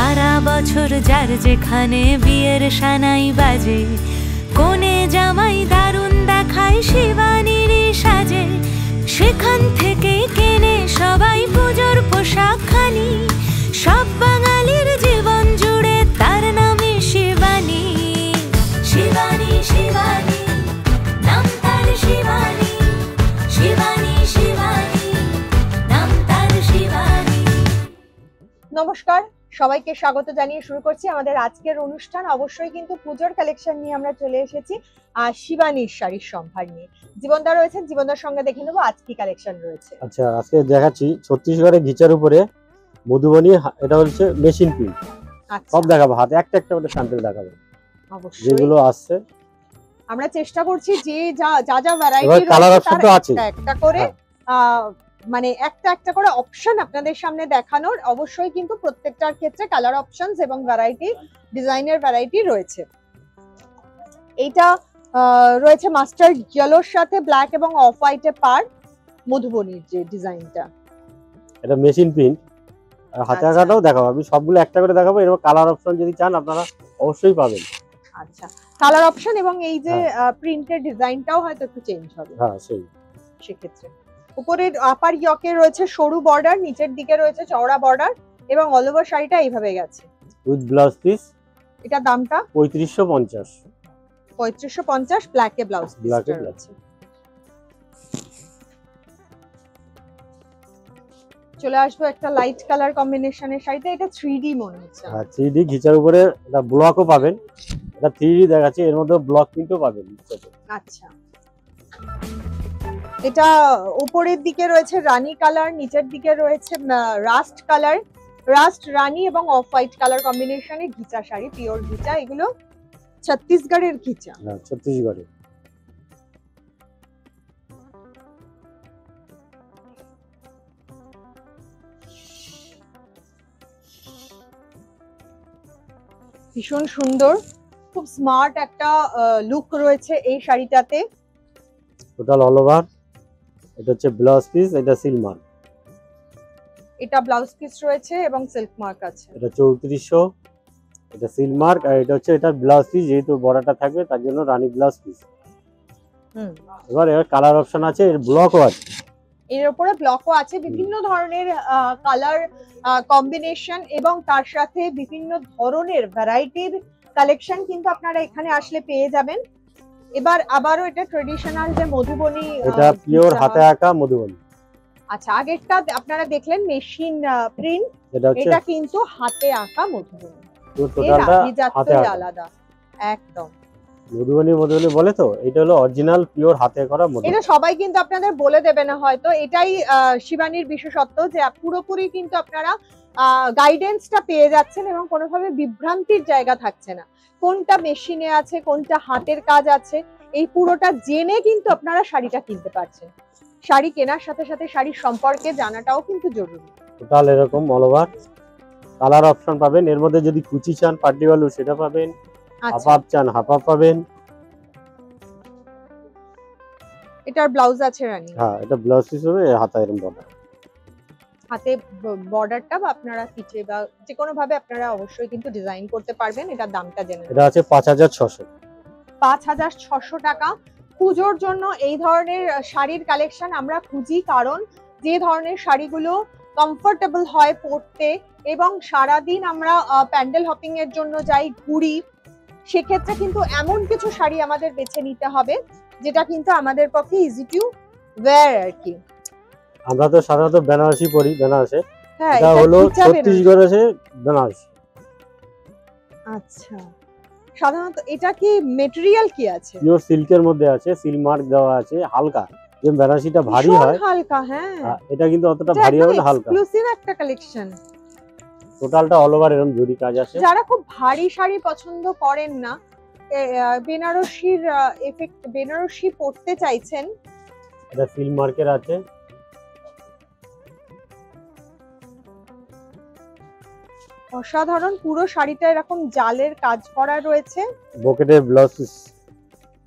সারা বছর যার যেখানে বিয়ের সানাই বাজে, কোণে জামাই দারুণ দেখায় শিবানীর সাজে, সেখান থেকে কেনে সবাই পুজোর পোশাক খানি। সব বাঙালির জীবন জুড়ে তার নামে শিবানী। শিবানী শিবানী নাম তার শিবানী, শিবানী শিবানী নাম তার শিবানী। নমস্কার, সবাইকে স্বাগত জানিয়ে শুরু করছি আমাদের আজকের অনুষ্ঠান। অবশ্যই কিন্তু পুজোর কালেকশন নিয়ে আমরা চলে এসেছি আর শিবানীর শাড়ির সম্ভার নিয়ে। জীবনদা রয়েছেন, জীবনদার সঙ্গে দেখে নেবো আজ কি কালেকশন রয়েছে। আচ্ছা, আজকে দেখাচ্ছি ছত্তিশগড়ের ঘিচার উপরে মধুবনী। এটা হচ্ছে মেশিন প্রিন্ট। সব দেখাবো, হাতে একটা একটা করে স্যাম্পল দেখাবো যেগুলো আসছে। আমরা চেষ্টা করছি যে যা যা ভ্যারাইটি কালার অপশন তো আছে একটা করে মানে একটা একটা করে অপশন আপনাদের সামনে দেখানোর। অবশ্যই কিন্তু প্রত্যেকটার ক্ষেত্রে কালার অপশনস এবং ভ্যারাইটি, ডিজাইনের ভ্যারাইটি রয়েছে। এইটা রয়েছে মাস্টার ইয়েলোর সাথে ব্ল্যাক এবং অফ হোয়াইটে পার মধুবনীর যে ডিজাইনটা। এটা মেশিন প্রিন্ট আর হাতে আঁকাটাও দেখাবো। আমি সবগুলো একটা করে দেখাবো। এরকম কালার অপশন যদি চান আপনারা অবশ্যই পাবেন। আচ্ছা, কালার অপশন এবং এই যে প্রিন্টের ডিজাইনটাও হয়তো একটু চেঞ্জ হবে। হ্যাঁ, সেই সেক্ষেত্রে উপরের আপার ইয়কে রয়েছে সরু বর্ডার, নিচের দিকে রয়েছে চওড়া বর্ডার এবং অল ওভার শাড়িটা এইভাবে গেছে উইথ ব্লাউজ পিস। এটা দামটা 3550। 3550 ব্ল্যাকে ব্লাউজ ব্ল্যাকে রয়েছে। চলে আসবো একটা লাইট কালার কম্বিনেশনের শাড়িতে। এটা 3D মনে হচ্ছে। হ্যাঁ, 3D ঘিচার উপরে এটা ব্লকও পাবেন। এটা 3D দেখাচ্ছি, এর মধ্যে ব্লক প্রিন্টও পাবেন। আচ্ছা, এটা উপরের দিকে রয়েছে রানী কালার, নিচের দিকে রয়েছে রাস্ট কালার, রাস্ট রানী এবং অফ হোয়াইট কালার কম্বিনেশনে ঘিচা শাড়ি, পিওর ঘিচা। এগুলো ছত্তিশগড়ের ঘিচা। হ্যাঁ, ছত্তিশগড়ে। ভীষণ সুন্দর, খুব স্মার্ট একটা লুক রয়েছে এই শাড়িটাতে। Total all over. এটা হচ্ছে ব্লাউজ পিস, এটা সিল্ক মার্ক। এটা ব্লাউজ পিস রয়েছে এবং সিল্ক মার্ক আছে। এটা 3400। এটা সিল্ক মার্ক আর এটা হচ্ছে এটা ব্লাউজ পিস, যেহেতু বড়টা থাকবে তার জন্য রানী ব্লাউজ পিস। এবার কালার অপশন আছে, এর ব্লকও আছে। এর উপরে ব্লকও আছে, বিভিন্ন ধরনের কালার কম্বিনেশন এবং তার সাথে বিভিন্ন ধরনের ভ্যারাইটির কালেকশন কিন্তু আপনারা এখানে আসলে পেয়ে যাবেন। এবার আবারও এটা ট্রেডিশনাল যে মধুবনী, এটা পিওর হাতে আঁকা মধুবনী। আচ্ছা, আগেরটা আপনারা দেখলেন মেশিন প্রিন্ট, এটা কিন্তু হাতে আঁকা মধুবনী। টোটালটা হাতে আলাদা একদম। মধুবনী বলে তো, এটা হলো অরিজিনাল পিওর হাতে করা মধুবনী। এটা সবাই কিন্তু আপনাদের বলে দেবে না হয়তো। এটাই শিবানীর বিশেষত্ব যে পুরোপুরি কিন্তু আপনারা গাইডেন্সটা পেয়ে যাচ্ছেন এবং কোনোভাবে বিভ্রান্তির জায়গা থাকছে না। কোনটা মেশিনে আছে, কোনটা হাতের কাজ আছে, এই পুরোটা জেনে কিন্তু আপনারা শাড়িটা কিনতে পারছেন। শাড়ি কেনার সাথে সাথে শাড়ির সম্পর্কে জানাটাও কিন্তু জরুরি। টোটাল এরকম অল ওভার কালার অপশন পাবেন। এর মধ্যে যদি কুচি চান পার্টি বালু সেটা পাবেন, হাফ আপ চান হাফ আপ পাবেন। এটার ব্লাউজ আছে রানী। হ্যাঁ, এটা ব্লাউজ পিস হবে, হাতে এরকম বর্ডার। হাতে বর্ডারটা বা আপনারা পিছে বা যে কোনো ভাবে আপনারা অবশ্যই কিন্তু ডিজাইন করতে পারবেন। এটার দামটা জেনে এটা আছে 5600। 5600 টাকা। পুজোর জন্য এই ধরনের শাড়ির কালেকশন আমরা খুঁজি, কারণ যে ধরনের শাড়িগুলো কমফোর্টেবল হয় পরতে এবং সারাদিন আমরা প্যান্ডেল হপিং এর জন্য যাই, ঘুরি, সেক্ষেত্রে কিন্তু এমন কিছু শাড়ি আমাদের বেছে নিতে হবে যেটা কিন্তু আমাদের পক্ষে ইজি টু ওয়্যার আর কি। আমরা তো সাধারণত বেনারসি পরি, বেনারসে। হ্যাঁ, এটা হলো ছত্তিশগড়ে বেনারসি। আচ্ছা, সাধারণত এটা কি ম্যাটেরিয়াল কি আছে? পিওর সিল্কের মধ্যে আছে, সিল্ক মার্ক দেওয়া আছে। হালকা, যে বেনারসিটা ভারী হয় হালকা। হ্যাঁ, এটা কিন্তু অতটা ভারী হবে না, হালকা এক্সক্লুসিভ একটা কালেকশন। টোটালটা অল ওভার এরকম জরি কাজ আছে। যারা খুব ভারী শাড়ি পছন্দ করেন না, বেনারসির এফেক্ট, বেনারসি পরতে চাইছেন, এটা সিল্ক মার্কের আছে। অসাধারণ, পুরো শাড়িটা এরকম জালের কাজ করা রয়েছে। ব্রোকেডের ব্লাউজ পিস,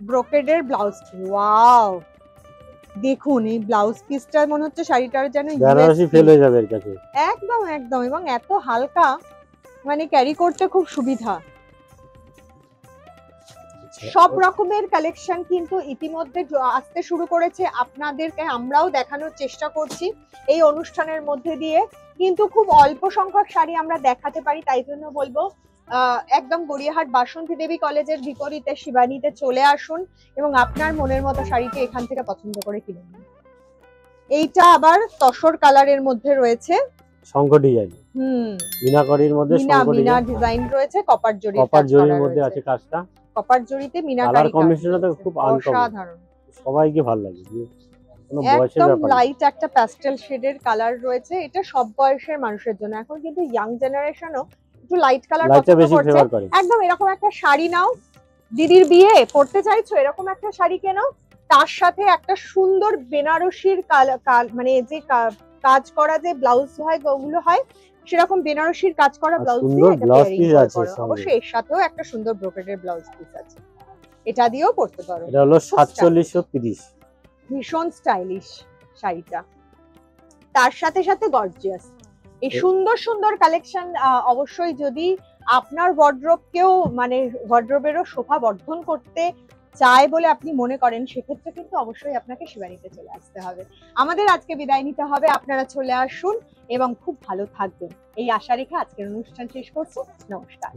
ব্রোকেডের ব্লাউজ। ওয়াও, দেখুন এই ব্লাউজ পিসটা মনে হচ্ছে শাড়িটার যেন বেনারসি ফেল হয়ে যাবে এর কাছে। একদম একদম, এবং এত হালকা। মানে ক্যারি করতে খুব সুবিধা। সব রকমের কালেকশন কিন্তু ইতিমধ্যে আসতে শুরু করেছে, আপনাদেরকে আমরাও দেখানোর চেষ্টা করছি এই অনুষ্ঠানের মধ্যে দিয়ে। কিন্তু খুব অল্প সংখ্যক শাড়ি আমরা দেখাতে পারি, তাই জন্য বলবো একদম গড়িয়াহাট বাসন্তী দেবী কলেজের বিপরীতে শিবানীতে চলে আসুন এবং আপনার মনের মতো শাড়িটি এখান থেকে পছন্দ করে কিনে নিন। এইটা আবার তসর কালারের মধ্যে রয়েছে, শঙ্খ ডিজাইন, মিনাকারির মধ্যে শঙ্খ ডিজাইন রয়েছে, কপার জরির মধ্যে আছে কাজটা, কপার জরিতে মিনাকারি কালার কম্বিনেশনটা খুব অসাধারণ, সবাইকে ভালো লাগে। কোনো বয়সের একদম ব্যাপার লাইট একটা প্যাস্টেল শেডের কালার রয়েছে, এটা সব বয়সের মানুষের জন্য। এখন কিন্তু ইয়াং জেনারেশনও একটু লাইট কালার পছন্দ করছে। একদম এরকম একটা শাড়ি নাও, দিদির বিয়ে পড়তে চাইছো, এরকম একটা শাড়ি কেনো, তার সাথে একটা সুন্দর বেনারসির মানে যে কাজ করা যে ব্লাউজ হয় ওগুলো হয়, সেরকম বেনারসির কাজ করা ব্লাউজ দিয়ে এটা পেয়ারিং করো। অবশ্যই এর সাথেও একটা সুন্দর ব্রোকেডের ব্লাউজ পিস আছে, এটা দিয়েও পড়তে পারো। এটা হলো 4730, ভীষণ স্টাইলিশ শাড়িটা, তার সাথে সাথে গর্জিয়াস। এই সুন্দর সুন্দর কালেকশন অবশ্যই যদি আপনার ওয়ার্ড্রোবকেও মানে ওয়ার্ড্রোবেরও শোভা বর্ধন করতে চায় বলে আপনি মনে করেন, সেক্ষেত্রে কিন্তু অবশ্যই আপনাকে শিবানীতে চলে আসতে হবে। আমাদের আজকে বিদায় নিতে হবে, আপনারা চলে আসুন এবং খুব ভালো থাকবেন এই আশা রেখে আজকের অনুষ্ঠান শেষ করছি। নমস্কার।